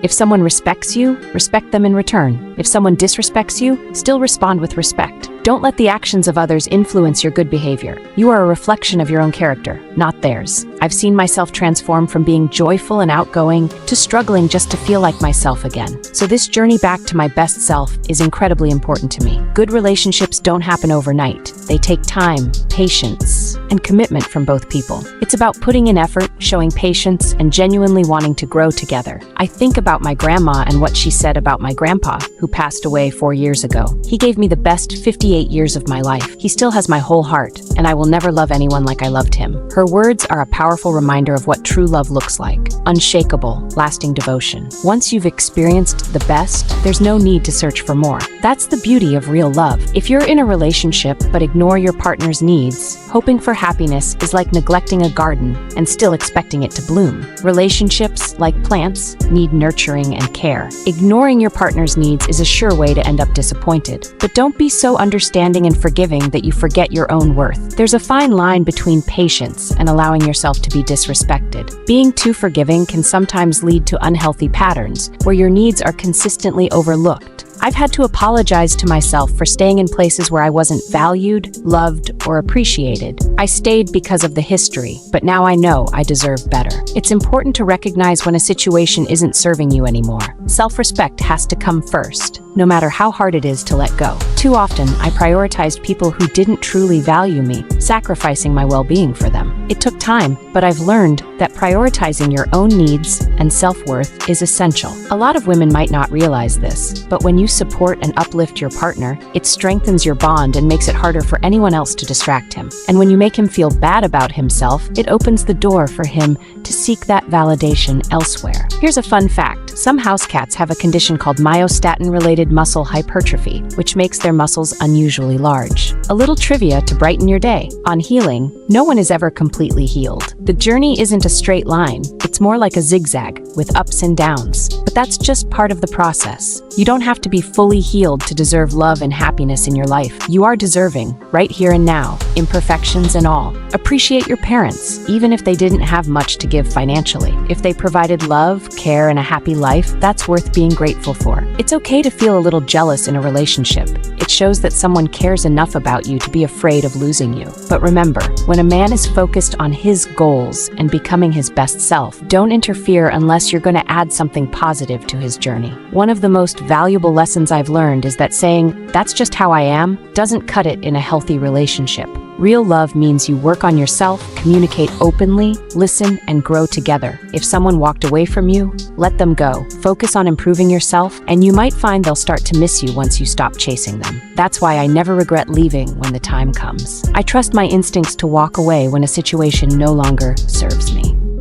If someone respects you, respect them in return. If someone disrespects you, still respond with respect. Don't let the actions of others influence your good behavior. You are a reflection of your own character, not theirs. I've seen myself transform from being joyful and outgoing to struggling just to feel like myself again. So this journey back to my best self is incredibly important to me. Good relationships don't happen overnight. They take time, patience, and commitment from both people. It's about putting in effort, showing patience, and genuinely wanting to grow together. I think about my grandma and what she said about my grandpa, who passed away 4 years ago. He gave me the best 58 years of my life. He still has my whole heart, and I will never love anyone like I loved him. Her words are a powerful reminder of what true love looks like. Unshakable, lasting devotion. Once you've experienced the best, there's no need to search for more. That's the beauty of real love. If you're in a relationship but ignore your partner's needs, hoping for happiness is like neglecting a garden and still expecting it to bloom. Relationships, like plants, need nurturing and care. Ignoring your partner's needs is a sure way to end up disappointed. But don't be so understanding and forgiving that you forget your own worth. There's a fine line between patience and allowing yourself to be disrespected. Being too forgiving can sometimes lead to unhealthy patterns where your needs are consistently overlooked. I've had to apologize to myself for staying in places where I wasn't valued, loved, or appreciated. I stayed because of the history, but now I know I deserve better. It's important to recognize when a situation isn't serving you anymore. Self-respect has to come first, no matter how hard it is to let go. Too often, I prioritized people who didn't truly value me, sacrificing my well-being for them. It took time, but I've learned that prioritizing your own needs and self-worth is essential. A lot of women might not realize this, but when you support and uplift your partner, it strengthens your bond and makes it harder for anyone else to distract him. And when you make him feel bad about himself, it opens the door for him to seek that validation elsewhere. Here's a fun fact. Some house cats have a condition called myostatin-related muscle hypertrophy, which makes their muscles unusually large. A little trivia to brighten your day. On healing, no one is ever completely healed. The journey isn't a straight line. It's more like a zigzag, with ups and downs. But that's just part of the process. You don't have to be fully healed to deserve love and happiness in your life. You are deserving, right here and now, imperfections and all. Appreciate your parents, even if they didn't have much to give financially. If they provided love, care, and a happy life, that's worth being grateful for. It's okay to feel a little jealous in a relationship. It shows that someone cares enough about you to be afraid of losing you. But remember, when a man is focused on his goals and becoming his best self, don't interfere unless you're going to add something positive to his journey. One of the most valuable lessons I've learned is that saying, "That's just how I am," doesn't cut it in a healthy relationship. Real love means you work on yourself, communicate openly, listen, and grow together. If someone walked away from you, let them go. Focus on improving yourself, and you might find they'll start to miss you once you stop chasing them. That's why I never regret leaving when the time comes. I trust my instincts to walk away when a situation no longer serves me.